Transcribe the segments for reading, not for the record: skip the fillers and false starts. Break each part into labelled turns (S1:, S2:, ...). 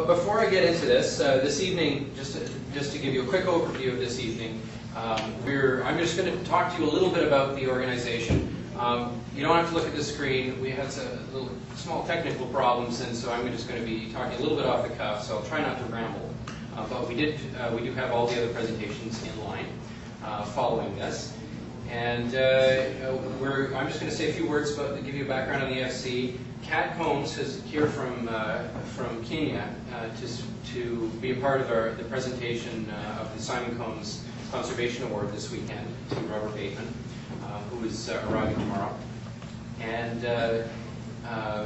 S1: Before I get into this, this evening, just to give you a quick overview of this evening, I'm just going to talk to you a little bit about the organization. You don't have to look at the screen. We had some little small technical problems, and so I'm just going to be talking a little bit off the cuff, so I'll try not to ramble. But we do have all the other presentations in line following this. And I'm just going to say a few words to give you a background on the AFC. Kat Combs is here from Kenya to be a part of the presentation of the Simon Combs Conservation Award this weekend to Robert Bateman, who is arriving tomorrow. And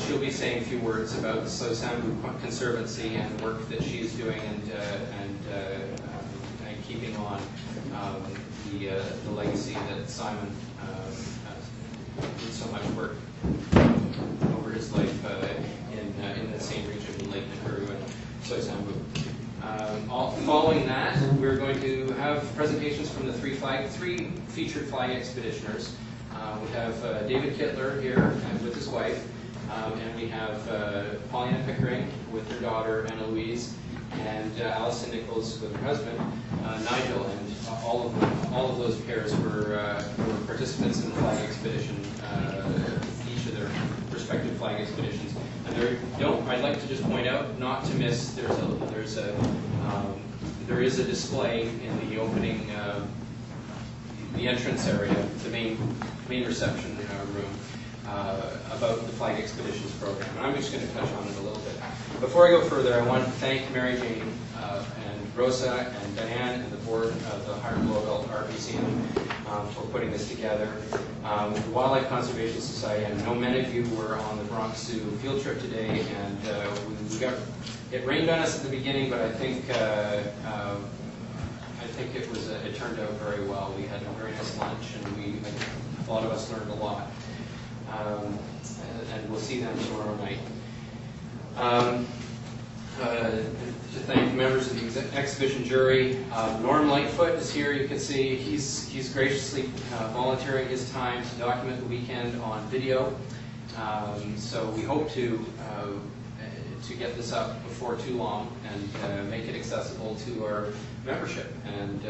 S1: she'll be saying a few words about the Sosambu Conservancy and the work that she's doing and keeping on the legacy that Simon did so much work over his life in the same region in Lake Nakuru and Sosambu. Following that, we're going to have presentations from the three featured flag expeditioners. We have David Kittler here with his wife, and we have Paulina Pickering with her daughter Anna Louise, and Alison Nichols with her husband Nigel, and all of those pairs were participants in the flag expedition, each of their respective flag expeditions. And I'd like to just point out, not to miss, there is a display in the opening, the entrance area, the main reception room, about the Flag Expeditions program. And I'm just going to touch on it a little bit. Before I go further, I want to thank Mary Jane and Rosa and Diane and the board of the Hiram Blauvelt Art Museum for putting this together. The Wildlife Conservation Society, I know many of you were on the Bronx Zoo field trip today, and it rained on us at the beginning, but I think it turned out very well. We had a very nice lunch, and a lot of us learned a lot. And we'll see them tomorrow night. To thank members of the exhibition jury. Norm Lightfoot is here. You can see he's graciously volunteering his time to document the weekend on video. So we hope to get this up before too long and make it accessible to our membership, and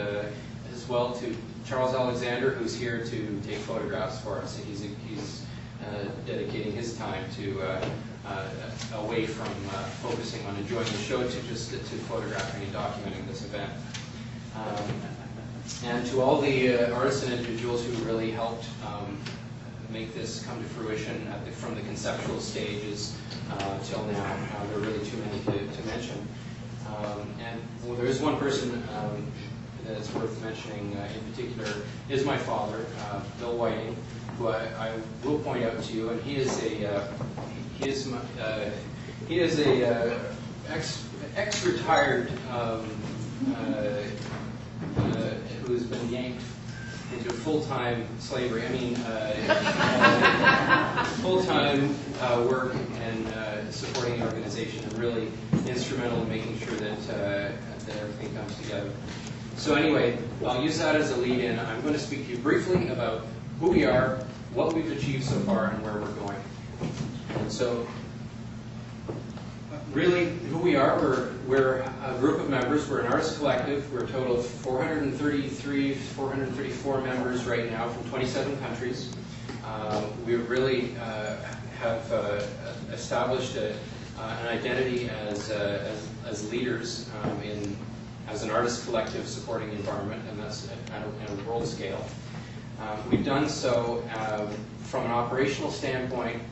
S1: as well to Charles Alexander, who's here to take photographs for us. He's dedicating his time to away from focusing on enjoying the show to photographing and documenting this event. And to all the artists and individuals who really helped make this come to fruition from the conceptual stages till now. There are really too many to mention. And well, there is one person that's worth mentioning in particular, is my father, Bill Whiting, who I will point out to you, and he is a ex-retired who's been yanked into full-time slavery. I mean, full-time work and supporting the organization, and really instrumental in making sure that everything comes together. So anyway, I'll use that as a lead-in. I'm going to speak to you briefly about who we are, what we've achieved so far, and where we're going. And so, really, who we are, we're a group of members. We're an artist collective. We're a total of 434 members right now from 27 countries. We really have established an identity as leaders as an artist collective supporting the environment, and that's at a world scale. We've done so from an operational standpoint.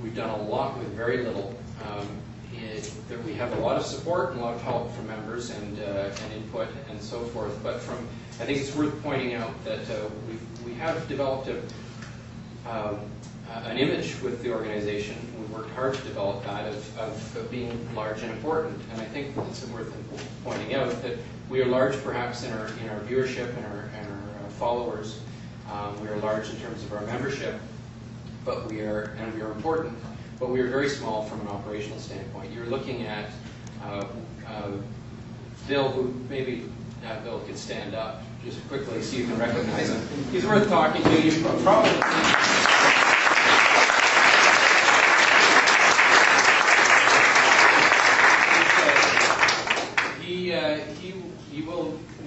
S1: We've done a lot with very little. We have a lot of support and a lot of help from members and input and so forth. But I think it's worth pointing out that we have developed an image with the organization. We worked hard to develop that of being large and important. And I think it's worth pointing out that we are large perhaps in our viewership and our followers. We are large in terms of our membership, but we are important. But we are very small from an operational standpoint. You're looking at Bill, who maybe Bill could stand up just quickly so you can recognize him. He's worth talking to. You probably.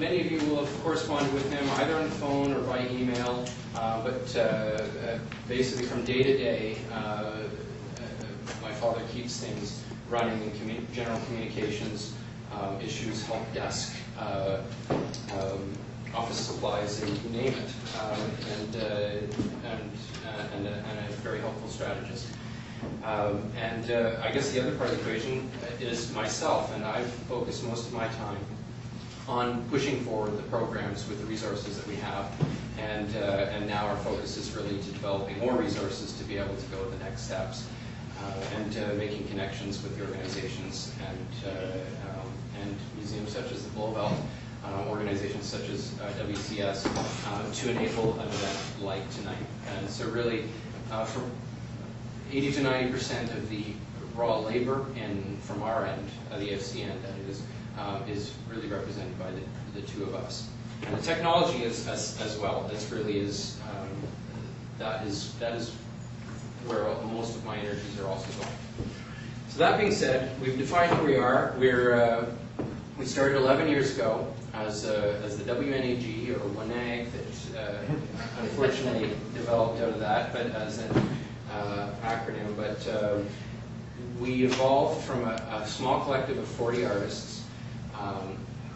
S1: many of you will have corresponded with him either on the phone or by email, but basically from day to day, my father keeps things running in general communications, issues, help desk, office supplies, and you name it, and a very helpful strategist. I guess the other part of the equation is myself, and I've focused most of my time on pushing forward the programs with the resources that we have, and now our focus is really to developing more resources to be able to go to the next steps, and making connections with the organizations and museums such as the Blauvelt, organizations such as WCS, to enable an event like tonight. And so really, for 80 to 90% of the raw labor from our end, the AFC end, that is really represented by the two of us. And the technology is as well. That's really that is where most of my energies are also going. So that being said, we've defined who we are. We started 11 years ago as the WNAG, or WNAG, that unfortunately developed out of that, but as an acronym. But we evolved from a small collective of 40 artists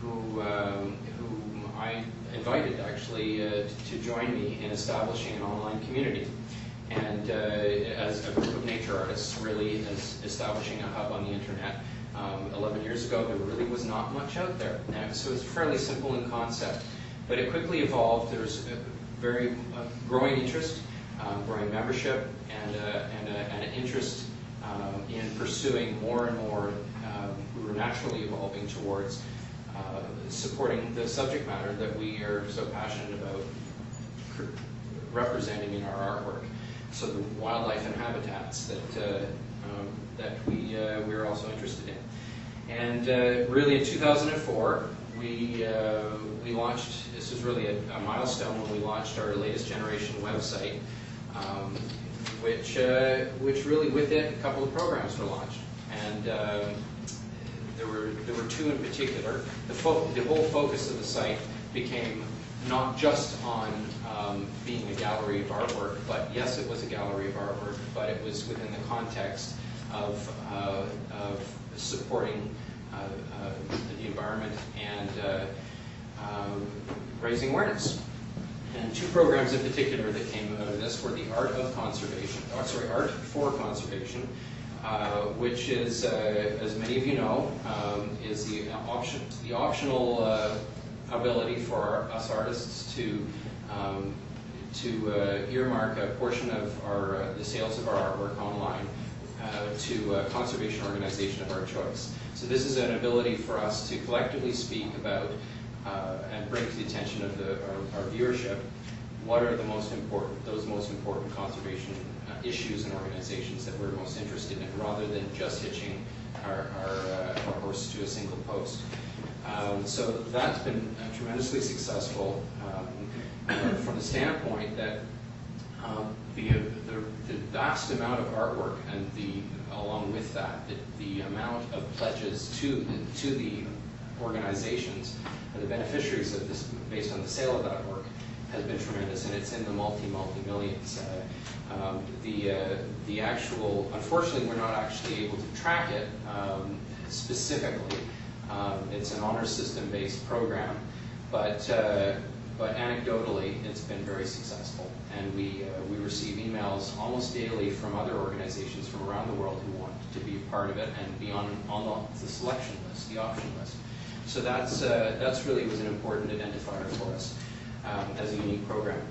S1: whom I invited actually to join me in establishing an online community. And as a group of nature artists, really as establishing a hub on the internet. 11 years ago, there really was not much out there. So it's fairly simple in concept. But it quickly evolved. There's a very growing interest, growing membership, and an interest in pursuing more and more. We were naturally evolving towards supporting the subject matter that we are so passionate about representing in our artwork. So the wildlife and habitats that we're also interested in. And really in 2004, we launched, this was really a milestone when we launched our latest generation website, which really with it, a couple of programs were launched. And there were two in particular. The whole focus of the site became not just on being a gallery of artwork, but yes, it was a gallery of artwork, but it was within the context of supporting the environment and raising awareness. And two programs in particular that came out of this were the Art for Conservation, which is, as many of you know, is the optional ability for us artists to earmark a portion of the sales of our artwork online to a conservation organization of our choice. So this is an ability for us to collectively speak about and bring to the attention of our viewership what are those most important conservation issues and organizations that we're most interested in, rather than just hitching our horse to a single post. So that's been tremendously successful from the standpoint that the vast amount of artwork and along with that, the amount of pledges to the organizations, the beneficiaries of this, based on the sale of that work, has been tremendous, and it's in the multi-millions. The actual, unfortunately, we're not actually able to track it specifically. It's an honor system-based program, but anecdotally, it's been very successful. And we receive emails almost daily from other organizations from around the world who want to be a part of it and be on the selection list, the option list. So that's really was an important identifier for us as a unique program.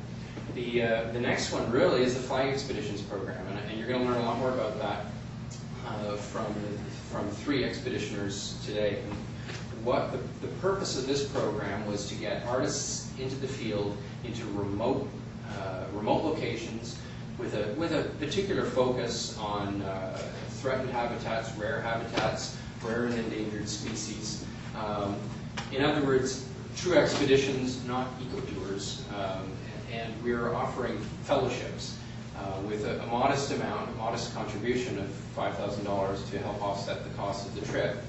S1: The next one really is the Flag Expeditions program, and you're going to learn a lot more about that from three expeditioners today. What the purpose of this program was to get artists into the field, into remote locations, with a particular focus on threatened habitats, rare and endangered species. In other words, true expeditions, not eco-tours. And we're offering fellowships with a modest contribution of $5,000 to help offset the cost of the trip.